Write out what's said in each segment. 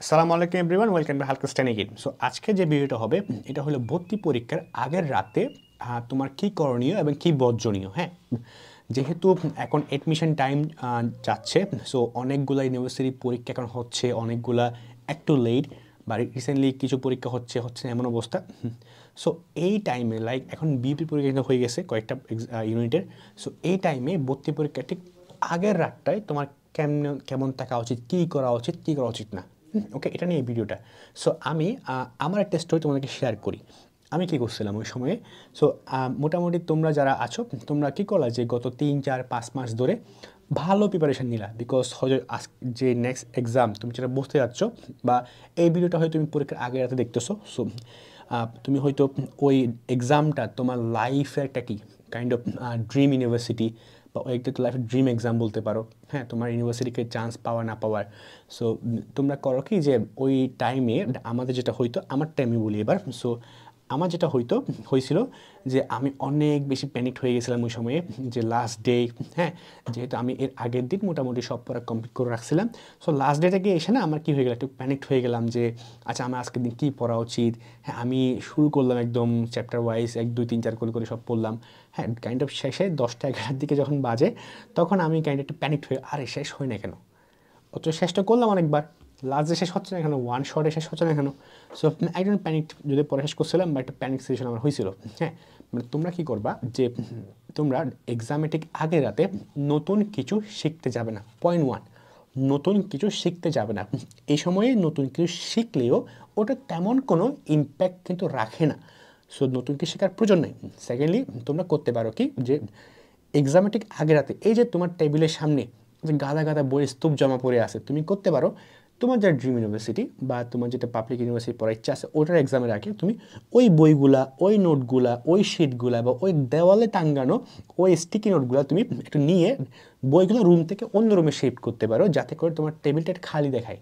আসসালামু আলাইকুম everyone, welcome to হালকা স্টাডি গেট। সো আজকে যে ভিডিওটা হবে এটা হলো ভর্তি পরীক্ষার আগের রাতে তোমার কি করণীয় এবং কি বর্জনীয়। হ্যাঁ, যেহেতু এখন অ্যাডমিশন টাইম যাচ্ছে, সো অনেকগুলা ইউনিভার্সিটি পরীক্ষা এখন হচ্ছে, অনেকগুলা একটু লেট বা রিসেন্টলি কিছু পরীক্ষা হচ্ছে হচ্ছে এমন অবস্থা। সো এই টাইমে লাইক এখন বিপি পরীক্ষা কিন্তু হয়ে গেছে কয়েকটা ইউনিটের। সো এই টাইমে ভর্তি পরীক্ষা ঠিক আগের রাতটায় তোমার কেমন কেমন থাকা উচিত, কী করা উচিত, কী করা উচিত না। ওকে, এটা নিয়ে এই ভিডিওটা। সো আমি আমার একটা স্টোরি তোমাদেরকে শেয়ার করি। আমি কী করছিলাম ওই সময়ে। সো মোটামুটি তোমরা যারা আছো তোমরা কী করলা যে গত 3, 4, 5 মাস ধরে ভালো প্রিপারেশান নিলা, বিকজ হয়তো যে নেক্সট এক্সাম তুমি যেটা বুঝতে যাচ্ছ, বা এই ভিডিওটা হয়তো তুমি পরীক্ষার আগে রাতে দেখতেছো। সো তুমি হয়তো ওই এক্সামটা তোমার লাইফের একটা কি কাইন্ড অফ ড্রিম ইউনিভার্সিটি বা একটা তো লাইফের ড্রিম এক্সাম বলতে পারো। হ্যাঁ, তোমার ইউনিভার্সিটিকে চান্স পাওয়া না পাওয়ার। সো তোমরা করো কি যে ওই টাইমে আমাদের যেটা হইতো, আমার টাইমে বলি এবার। সো আমার যেটা হয়েছিল যে আমি অনেক বেশি প্যানিক হয়ে গেছিলাম ওই সময়ে, যে লাস্ট ডে। হ্যাঁ, যেহেতু আমি এর আগের দিন মোটামুটি সব পড়া কমপ্লিট করে রাখছিলাম। সো লাস্ট ডে থেকে এসে না আমার কী হয়ে গেল, একটু প্যানিক হয়ে গেলাম যে আচ্ছা আমার আজকের দিন কী পড়া উচিত। হ্যাঁ, আমি শুরু করলাম একদম চ্যাপ্টার ওয়াইজ 1, 2, 3, 4 করে সব পড়লাম। হ্যাঁ, কাইন্ড অফ শেষে 10টা 11টার দিকে যখন বাজে, তখন আমি কাইন্ড একটু প্যানিক হয়ে আরে শেষ হয় না কেন, অত চেষ্টা করলাম অনেকবার, লাস্টে শেষ হচ্ছে না কেন, ওয়ান শটে শেষ হচ্ছে না কেন। সো একজন প্যানিক যদি পরে শেষ করছিলাম বা একটা প্যানিক সিচুয়েশন আমার হয়েছিল। হ্যাঁ, মানে তোমরা কী করবা যে তোমরা এক্সামে ঠিক আগের রাতে নতুন কিছু শিখতে যাবে না। পয়েন্ট 1, নতুন কিছু শিখতে যাবে না। এই সময়ে নতুন কিছু শিখলেও ওটা তেমন কোনো ইম্প্যাক্ট কিন্তু রাখে না। সো নতুন কিছু শেখার প্রয়োজন নেই। সেকেন্ডলি তোমরা করতে পারো কি যে এক্সামে ঠিক আগের রাতে এই যে তোমার টেবিলের সামনে যে গাদা গাদা বইয়ের স্তূপ জমা পড়ে আছে, তুমি করতে পারো তোমার যা ড্রিম ইউনিভার্সিটি বা তোমার যেটা পাবলিক ইউনিভার্সিটি পড়ার ইচ্ছা আছে ওটার এক্সামের আগে তুমি ওই বইগুলা, ওই নোটগুলা, ওই শিটগুলা বা ওই দেওয়ালে টাঙ্গানো ওই স্টিকি নোটগুলা তুমি একটু নিয়ে বইগুলো রুম থেকে অন্য রুমে শিফট করতে পারো, যাতে করে তোমার টেবিলটা খালি দেখায়।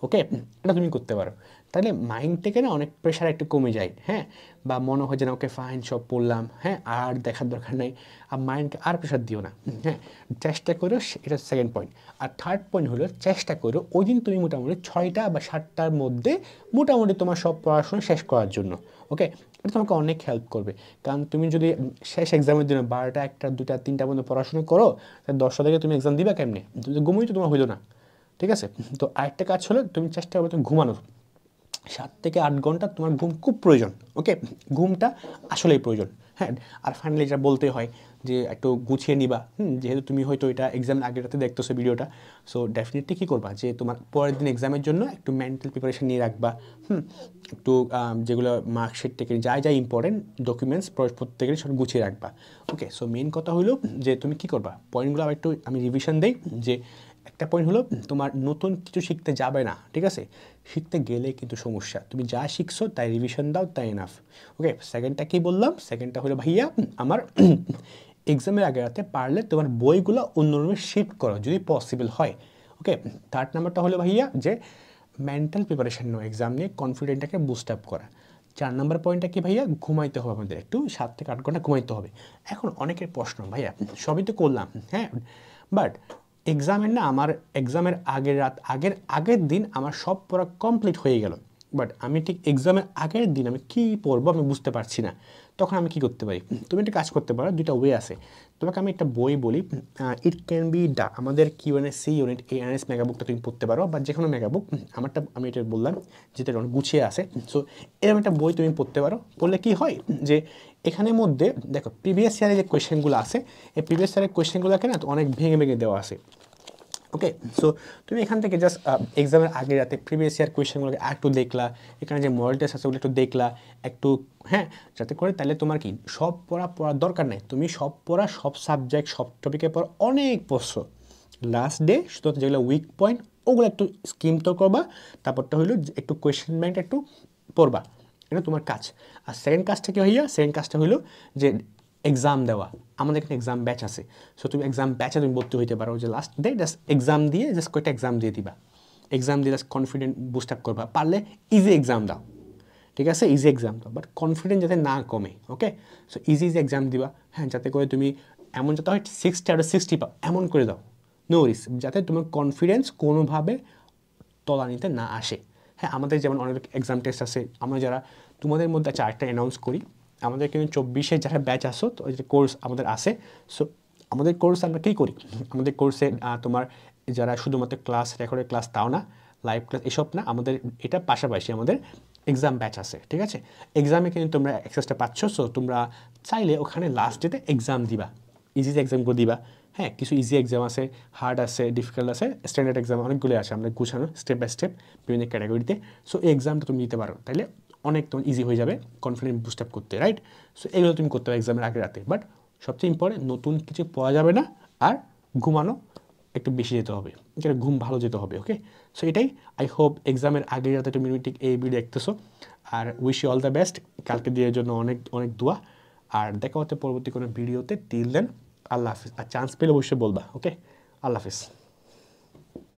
ওকে, এটা তুমি করতে পারো। তাহলে মাইন্ড থেকে না অনেক প্রেশার একটু কমে যায়। হ্যাঁ, বা মনে হয় যে না ওকে ফাইন সব পড়লাম, হ্যাঁ আর দেখার দরকার নেই, আর মাইন্ডকে আর প্রেশার দিও না। হ্যাঁ, চেষ্টা করো, এটা সেকেন্ড পয়েন্ট। আর থার্ড পয়েন্ট হলো চেষ্টা করো ওই দিন তুমি মোটামুটি 6টা বা 7টার মধ্যে মোটামুটি তোমার সব পড়াশোনা শেষ করার জন্য। ওকে, এটা তোমাকে অনেক হেল্প করবে। কারণ তুমি যদি শেষ এক্সামের জন্য 12টা, 1টা, 2টা, 3টা পর্যন্ত পড়াশোনা করো, তাহলে 10টা থেকে তুমি এক্সাম দিবা কেমনে? তুমি তো ঘুমোই তো তোমার হইলো না। ঠিক আছে, তো আরেকটা কাজ হলো তুমি চেষ্টা করবে তুমি ঘুমানোর। 7 থেকে 8 ঘন্টা তোমার ঘুম খুব প্রয়োজন। ওকে, ঘুমটা আসলেই প্রয়োজন। হ্যাঁ, আর ফাইনালি যেটা বলতে হয় যে একটু গুছিয়ে নিবা। যেহেতু তুমি হয়তো এটা এক্সামের আগের রাতে দেখতেছো ভিডিওটা, সো ডেফিনেটলি কী করবা যে তোমার পরের দিন এক্সামের জন্য একটু মেন্টাল প্রিপারেশন নিয়ে রাখবা। একটু যেগুলো মার্কশিট থেকে যা যা ইম্পর্টেন্ট ডকুমেন্টস প্রত্যেকেরই সব গুছিয়ে রাখবা। ওকে, সো মেন কথা হলো যে তুমি কী করবা, পয়েন্টগুলো আবার একটু আমি রিভিশন দেই। যে একটা পয়েন্ট হলো তোমার নতুন কিছু শিখতে যাবে না। ঠিক আছে, শিখতে গেলে কিন্তু সমস্যা, তুমি যা শিখছো তাই রিভিশন দাও, তাই এনাফ। ওকে, সেকেন্ডটা কী বললাম, সেকেন্ডটা হলো ভাইয়া আমার এক্সামের আগে রাতে পারলে তোমার বইগুলো অন্য রুমে শিফট করো যদি পসিবল হয়। ওকে, থার্ড নাম্বারটা হলো ভাইয়া যে মেন্টাল প্রিপারেশন নাও, এক্সাম নিয়ে কনফিডেন্টটাকে বুস্ট আপ করা। 4 নম্বর পয়েন্টটা কি ভাইয়া, ঘুমাইতে হবে আমাদের একটু 7 থেকে 8 ঘন্টা ঘুমাইতে হবে। এখন অনেকের প্রশ্ন ভাইয়া সবই তো করলাম, হ্যাঁ, বাট এক্সামের না আমার এক্সামের আগের রাত আগের দিন আমার সব পড়া কমপ্লিট হয়ে গেল, বাট আমি ঠিক এক্সামের আগের দিন আমি কী পড়বো আমি বুঝতে পারছি না। তখন আমি কি করতে পারি, তুমি একটা কাজ করতে পারো, দুইটা ওয়ে আছে। তোমাকে আমি একটা বই বলি, ইট ক্যান বি আমাদের কিউএনএসসি ইউনিট এএনএস মেগাবুকটা তুমি পড়তে পারো, বা যে কোনো মেগাবুক। আমারটা আমি এটা বললাম যেটা অনেক গুছিয়ে আছে। সো এরকম একটা বই তুমি পড়তে পারো। পড়লে কি হয় যে এখানের মধ্যে দেখো প্রিভিয়াস ইয়ারের যে কোয়েশ্চেনগুলো আছে, এই প্রিভিয়াস ইয়ারের কোয়েশ্চেনগুলোকে না তো অনেক ভেঙে ভেঙে দেওয়া আছে। ওকে, সো তুমি এখান থেকে জাস্ট এক্সামের আগে রাতে প্রিভিয়াস ইয়ার কোয়েশ্চেনগুলোকে একটু দেখলা, এখানে যে মডেল টেস্ট আছে ওগুলো একটু দেখলা একটু। হ্যাঁ, যাতে করে তাহলে তোমার কি সব পড়ার দরকার নেই, তুমি সব সাবজেক্ট সব টপিকের পর অনেক প্রশ্ন লাস্ট ডে শুধু যেগুলো উইক পয়েন্ট ওগুলো একটু স্কিম তো করবা। তারপরটা হইলো একটু কোয়েশ্চেন ব্যাংক একটু পড়বা, এটা তোমার কাজ। আর সেকেন্ড কাজটা কি হইয়া, সেকেন্ড কাজটা হইলো যে এক্সাম দেওয়া। আমাদের এখানে এক্সাম ব্যাচ আছে, সো তুমি এক্সাম ব্যাচে তুমি ভর্তি হইতে পারো, যে লাস্ট ডে জাস্ট এক্সাম দিয়ে জাস্ট কয়েকটা এক্সাম দিয়ে দিবা। এক্সাম দিয়ে জাস্ট কনফিডেন্ট বুস্ট আপ করবা, পারলে ইজি এক্সাম দাও। ঠিক আছে, ইজি এক্সাম দাও, বাট কনফিডেন্স যাতে না কমে। ওকে, সো ইজি এক্সাম দিবা। হ্যাঁ, যাতে করে তুমি এমন যাতে হয় 60 আউট অফ 60 পাও, এমন করে দাও। নো রিস্ক, যাতে তোমার কনফিডেন্স কোনোভাবে তলানিতে না আসে। হ্যাঁ, আমাদের যেমন অনেক এক্সাম টেস্ট আছে, আমরা যারা তোমাদের মধ্যে আরেকটা অ্যানাউন্স করি, আমাদের কিন্তু 24-এ যারা ব্যাচ আসো, তো ওই যে কোর্স আমাদের আছে। সো আমাদের কোর্স আমরা কী করি, আমাদের কোর্সে তোমার যারা শুধুমাত্র ক্লাস রেকর্ডের ক্লাস তাও না, লাইভ ক্লাস এসব না, আমাদের এটা পাশাপাশি আমাদের এক্সাম ব্যাচ আছে, ঠিক আছে? এক্সামে কিন্তু তোমরা অ্যাক্সেসটা পাচ্ছ। সো তোমরা চাইলে ওখানে লাস্ট ডেতে এক্সাম দিবা, ইজি এক্সামগুলো দিবা। হ্যাঁ, কিছু ইজি এক্সাম আছে, হার্ড আছে, ডিফিকাল্ট আছে, স্ট্যান্ডার্ড এক্সাম অনেকগুলো আছে, আমরা গুছানো স্টেপ বাই স্টেপ বিভিন্ন ক্যাটাগরিতে। সো এই এক্সামটা তুমি দিতে পারো, তাইলে অনেক তোমার ইজি হয়ে যাবে কনফিডেন্স বুস্ট আপ করতে, রাইট? সো এগুলো তুমি করতে হবে এক্সামের আগে রাতে। বাট সবচেয়ে ইম্পর্টেন্ট, নতুন কিছু পড়া যাবে না, আর ঘুমানো একটু বেশি যেতে হবে, এটা ঘুম ভালো যেতে হবে, ওকে? সো এটাই। আই হোপ এক্সামের আগে যাতে তুমি ঠিক এই ভিডিও দেখতেছো, আর wish you all the best কালকে দিয়ে জন্য অনেক অনেক দোয়া। আর দেখা হচ্ছে পরবর্তী কোনো ভিডিওতে। টিল দেন আল্লাহ হাফিজ। আর চান্স পেলে অবশ্যই বলবা, ওকে? আল্লাহ হাফিজ।